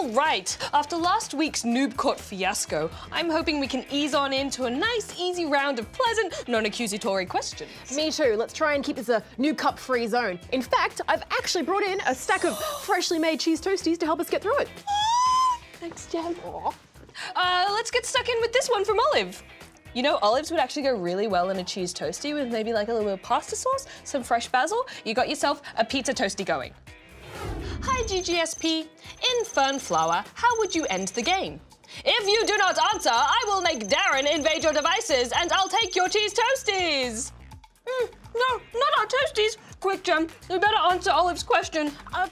All right, after last week's Noob Court fiasco, I'm hoping we can ease on into a nice, easy round of pleasant, non-accusatory questions. Me too. Let's try and keep this a Noob Cup-free zone. In fact, I've actually brought in a stack of freshly made cheese toasties to help us get through it. Thanks, Jem. Let's get stuck in with this one from Olive. You know, olives would actually go really well in a cheese toastie with maybe like a little bit of pasta sauce, some fresh basil. You got yourself a pizza toastie going. Hi, GGSP. In Fern Flower, how would you end the game? If you do not answer, I will make Darren invade your devices and I'll take your cheese toasties. No, not our toasties. Quick, Jem, you better answer Olive's question. I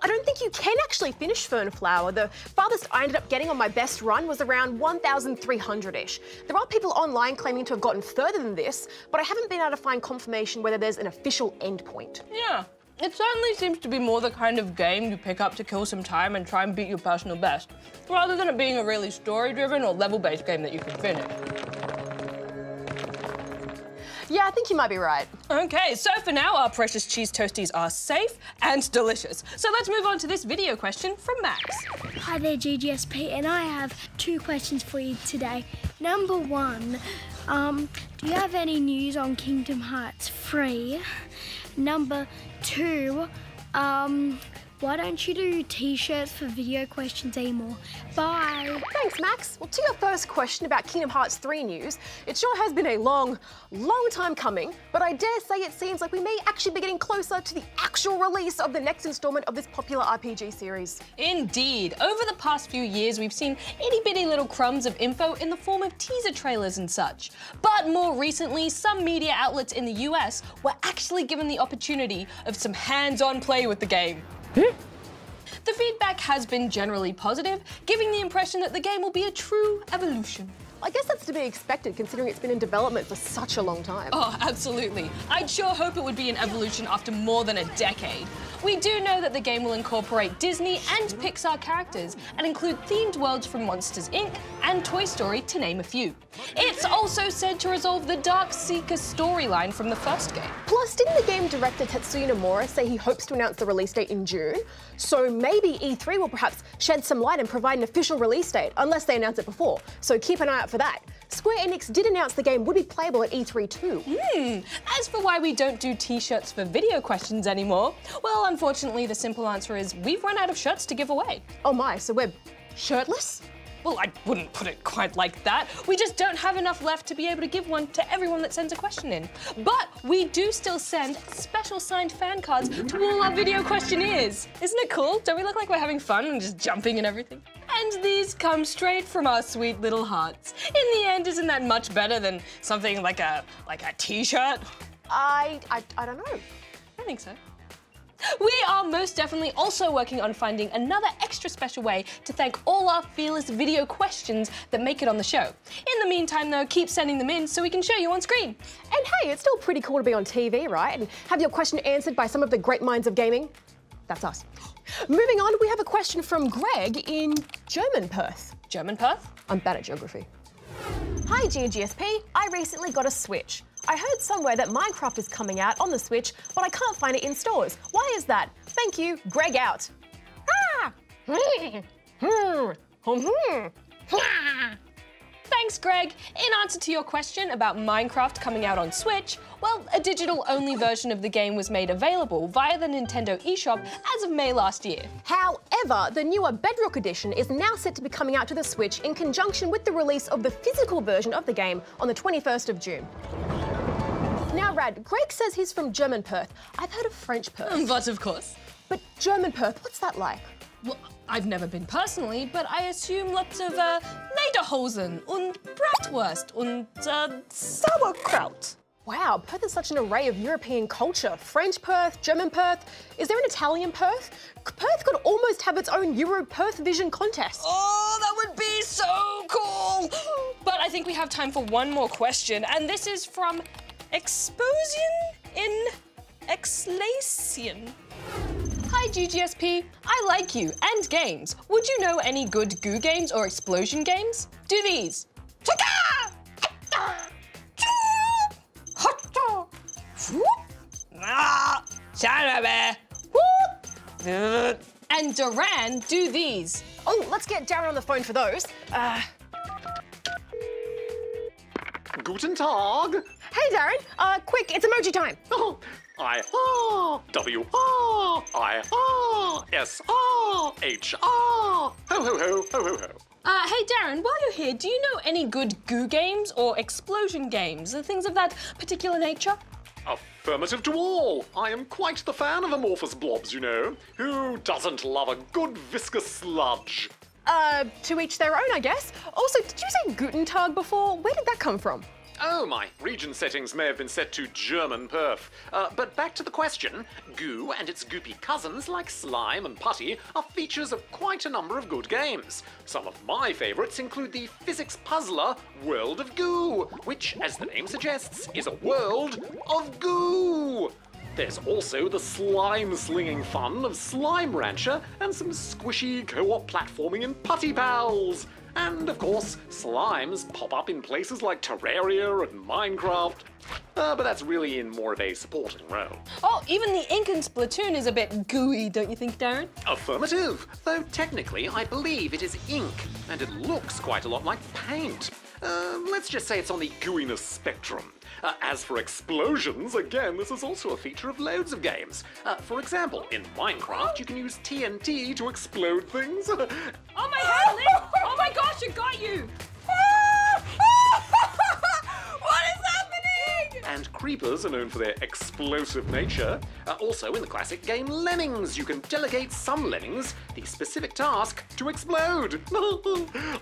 don't think you can actually finish Fern Flower. The farthest I ended up getting on my best run was around 1,300-ish. There are people online claiming to have gotten further than this, but I haven't been able to find confirmation whether there's an official endpoint. Yeah, it certainly seems to be more the kind of game you pick up to kill some time and try and beat your personal best, rather than it being a really story-driven or level-based game that you can finish. Yeah, I think you might be right. Okay, so for now, our precious cheese toasties are safe and delicious. So let's move on to this video question from Max. Hi there, GGSP, and I have 2 questions for you today. Number 1, do you have any news on Kingdom Hearts 3? Number 2, why don't you do t-shirts for video questions anymore? Bye. Thanks, Max. Well, to your first question about Kingdom Hearts 3 news, it sure has been a long time coming, but I dare say it seems like we may actually be getting closer to the actual release of the next installment of this popular RPG series. Indeed. Over the past few years, we've seen itty-bitty little crumbs of info in the form of teaser trailers and such. But more recently, some media outlets in the US were actually given the opportunity of some hands-on play with the game. The feedback has been generally positive, giving the impression that the game will be a true evolution. I guess that's to be expected, considering it's been in development for such a long time. Oh, absolutely. I'd sure hope it would be an evolution after more than a decade. We do know that the game will incorporate Disney and Pixar characters and include themed worlds from Monsters, Inc. and Toy Story, to name a few. It's also said to resolve the Dark Seeker storyline from the first game. Plus, didn't the game director Tetsuya Nomura say he hopes to announce the release date in June? So maybe E3 will perhaps shed some light and provide an official release date, unless they announce it before. So keep an eye out for that. Square Enix did announce the game would be playable at E3 too. As for why we don't do t-shirts for video questions anymore, well, unfortunately, the simple answer is we've run out of shirts to give away. Oh my, so we're shirtless? Well, I wouldn't put it quite like that. We just don't have enough left to be able to give one to everyone that sends a question in. But we do still send special signed fan cards to all our video questionnaires. Isn't it cool? Don't we look like we're having fun and just jumping and everything? And these come straight from our sweet little hearts. In the end, isn't that much better than something like a t-shirt? I don't know. I think so. We are most definitely also working on finding another extra special way to thank all our fearless video questions that make it on the show. In the meantime, though, keep sending them in so we can show you on screen. And hey, it's still pretty cool to be on TV, right? And have your question answered by some of the great minds of gaming. That's us. Moving on, we have a question from Greg in German Perth. German Perth? I'm bad at geography. Hi, GGSP. I recently got a Switch. I heard somewhere that Minecraft is coming out on the Switch, but I can't find it in stores. Why is that? Thank you, Greg out. Thanks, Greg. In answer to your question about Minecraft coming out on Switch, well, a digital-only version of the game was made available via the Nintendo eShop as of May last year. However, the newer Bedrock Edition is now set to be coming out to the Switch in conjunction with the release of the physical version of the game on the 21st of June. Now, Rad, Greg says he's from German Perth. I've heard of French Perth. But of course. But German Perth, what's that like? Well, I've never been personally, but I assume lots of Lederhosen und Bratwurst und Sauerkraut. Wow, Perth is such an array of European culture. French Perth, German Perth. Is there an Italian Perth? Perth could almost have its own Euro Perth Vision contest. Oh, that would be so cool. But I think we have time for one more question, and this is from Exposian in Exlation. Hi, GGSP. I like you and games. Would you know any good Goo Games or explosion games? Do these. And Duran, do these. Oh, let's get Darren on the phone for those. Guten Tag. Hey, Darren. Quick, it's emoji time. Oh, I-R-W-R-I-R-S-R-H-R. Ho, ho, ho, ho, ho, ho. Hey Darren, while you're here, do you know any good Goo Games or explosion games? Things of that particular nature? Affirmative to all. I am quite the fan of amorphous blobs, you know. Who doesn't love a good viscous sludge? To each their own, I guess. Also, did you say Guten Tag before? Where did that come from? Oh, my region settings may have been set to German perf. But back to the question, goo and its goopy cousins like slime and putty are features of quite a number of good games. Some of my favourites include the physics puzzler World of Goo, which, as the name suggests, is a world of goo. There's also the slime-slinging fun of Slime Rancher and some squishy co-op platforming in Putty Pals. And, of course, slimes pop up in places like Terraria and Minecraft. But that's really in more of a supporting role. Oh, even the ink in Splatoon is a bit gooey, don't you think, Darren? Affirmative. Though technically, I believe it is ink, and it looks quite a lot like paint. Let's just say it's on the gooiness spectrum. As for explosions, again, this is also a feature of loads of games. For example, in Minecraft, you can use TNT to explode things. Oh my head, Liz! Oh my gosh, it got you! What is happening? And creepers are known for their explosive nature. Also, in the classic game Lemmings, you can delegate some lemmings the specific task to explode.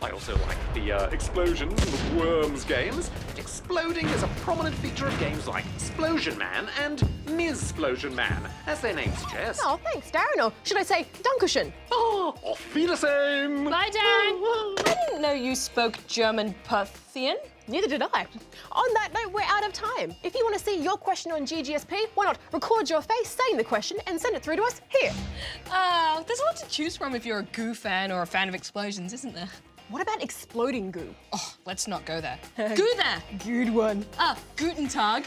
I also like the explosions in the Worms games. Exploding is a prominent feature of games like Splosion Man and Ms. Splosion Man, as their name suggests. Oh, thanks, Darren. Or should I say Dankeschön? Oh, auf Wiedersehen! Bye, Darren. I didn't know you spoke German Parthian. Neither did I. On that note, we're out of time. If you want to see your question on GGSP, why not record your face saying the question and send it through to us here. There's a lot to choose from if you're a Goo fan or a fan of explosions, isn't there? What about exploding goo? Oh, let's not go there. Goo there! Good one. Guten Tag.